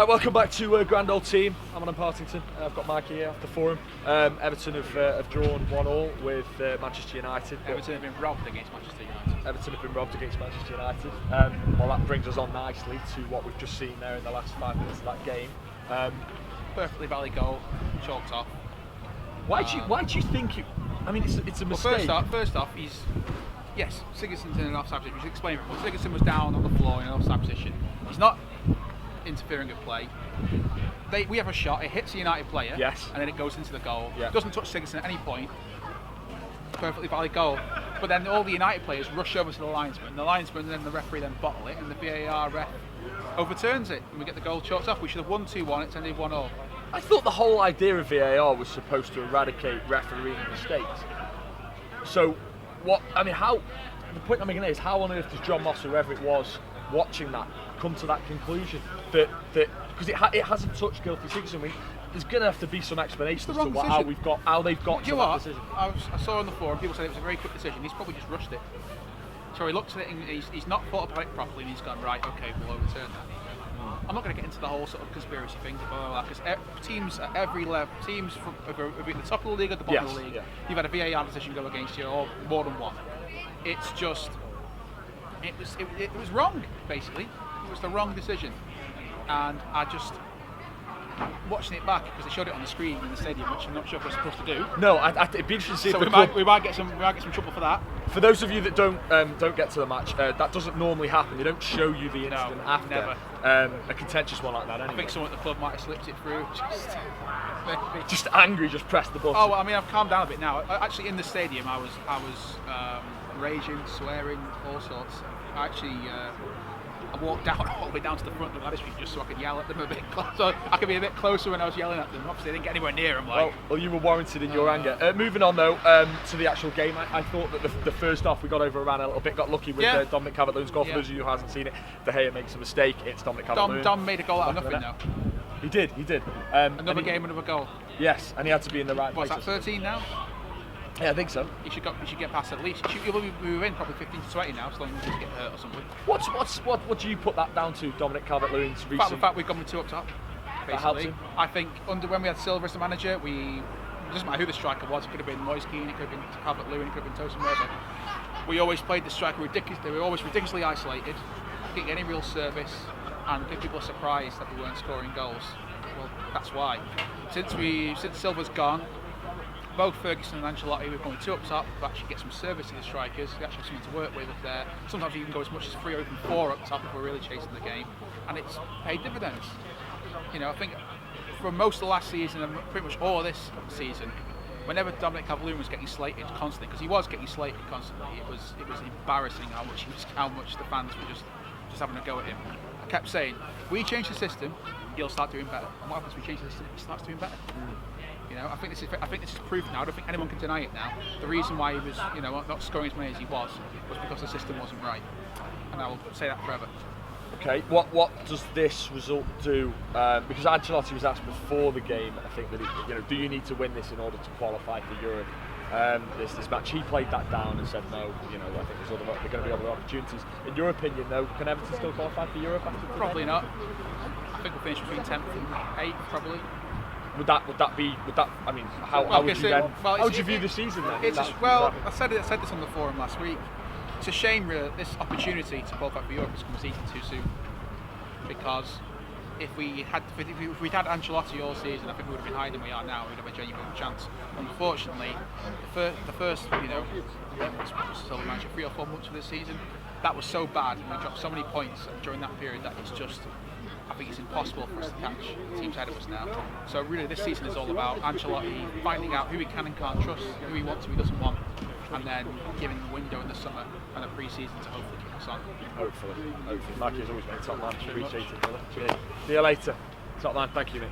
Welcome back to Grandoldteam. I'm Adam Partington. I've got Mikey here after forum. Everton have drawn 1-1 with Manchester United. Everton have been robbed against Manchester United. Everton have been robbed against Manchester United. Well, that brings us on nicely to what we've just seen there in the last 5 minutes of that game. Perfectly valid goal, chalked off. Why do you think it? I mean, it's a mistake. Well, first off, yes, Sigurdsson's in an offside position. We should explain it. Well, Sigurdsson was down on the floor in an offside position. He's not interfering with play. We have a shot, it hits a United player, yes, and then it goes into the goal. Yeah. Doesn't touch Sigurdsson at any point. Perfectly valid goal. But then all the United players rush over to the linesman. The linesman and then the referee then bottle it, and the VAR ref overturns it, and we get the goal chalked off. We should have won 2-1. It's ended 1-0. I thought the whole idea of VAR was supposed to eradicate refereeing mistakes. So, how? The point I'm making is, how on earth does John Moss, whoever it was, watching that, come to that conclusion that because it hasn't touched guilty Sigurdsson? I mean, there's going to have to be some explanation as to how they've got to that decision. I saw on the forum people said it was a very quick decision. He's probably just rushed it. So he looked at it and he's not thought about it properly, and he's gone, right, okay, we'll overturn that. I'm not going to get into the whole sort of conspiracy thing, because teams at every level, teams from at the top of the league or the bottom of the league, you've had a VAR decision go against you, or more than one. It's just, it was wrong, basically. It was the wrong decision, and I just, watching it back, because they showed it on the screen in the stadium, which I'm not sure if we're supposed to do. No, it'd be interesting to see. So if we might get some trouble for that. For those of you that don't get to the match, that doesn't normally happen. They don't show you the incident after. Never. A contentious one like that. Anyway. I think someone at the club might have slipped it through. Just angry, just pressed the button. Oh, well, I mean, I've calmed down a bit now. Actually, in the stadium, I was raging, swearing, all sorts. I walked down all the way down to the front of the street just so I could yell at them a bit so I could be a bit closer when I was yelling at them. Obviously, I didn't get anywhere near them. Well, you were warranted in your anger. Moving on though to the actual game, I thought that the first half we got overran a little bit, got lucky with Dominic Calvert-Lewin's goal. For those of you who hasn't seen it, De Gea makes a mistake. It's Dominic Calvert-Lewin. Dom made a goal out of nothing now. He did. Another game, another goal. Yes, and he had to be in the right place. What's that, 13 now? Yeah, I think so. He should get past at least. We were in probably 15 to 20 now, as long as he doesn't get hurt or something. What do you put that down to, Dominic Calvert-Lewin's recent? The fact we've gone with 2 up top. Basically, I think when we had Silva as the manager, it doesn't matter who the striker was. It could have been Moise Keane, it could have been Calvert-Lewin, it could have been Tosin Murphy. We always played the striker ridiculously. They were always ridiculously isolated, didn't get any real service, and give people a surprise that we weren't scoring goals. Well, that's why. Since Silva's gone, both Ferguson and Ancelotti, we've gone with 2 up top to actually get some service to the strikers. We actually have something to work with up there. Sometimes you can go as much as 3 or even 4 up top if we're really chasing the game, and it's paid dividends. You know, I think for most of the last season and pretty much all of this season, whenever Dominic Calvert-Lewin was getting slated constantly, because he was getting slated constantly, it was embarrassing how much the fans were just having a go at him. I kept saying, we change the system, he'll start doing better. And what happens when we change the system? He starts doing better. You know, I think this is proof now. I don't think anyone can deny it now. The reason why he was, not scoring as many as he was because the system wasn't right. And I will say that forever. Okay, what does this result do? Because Ancelotti was asked before the game, I think, that do you need to win this in order to qualify for Europe? This match, he played that down and said no. I think there are going to be other opportunities. In your opinion, though, can Everton still qualify for Europe after today? Probably not. I think we'll finish between 10th and 8th, probably. Would that? I mean, how would you then? How would you view the season then? I said this on the forum last week. It's a shame, really, this opportunity to qualify for Europe has come too soon. Because if we'd had Ancelotti all season, I think we would have been higher than we are now. We'd have a genuine chance. Unfortunately, the first, Silva manager 3 or 4 months of this season, that was so bad, and we dropped so many points during that period that it's just. I think it's impossible for us to catch teams ahead of us now. So really, this season is all about Ancelotti finding out who he can and can't trust, who he wants, who he doesn't want, and then giving the window in the summer and a pre-season to hopefully kick us on. Hopefully. Mikey has always been top man. Appreciate it, brother. Cheers. See you later. Top man. Thank you, mate.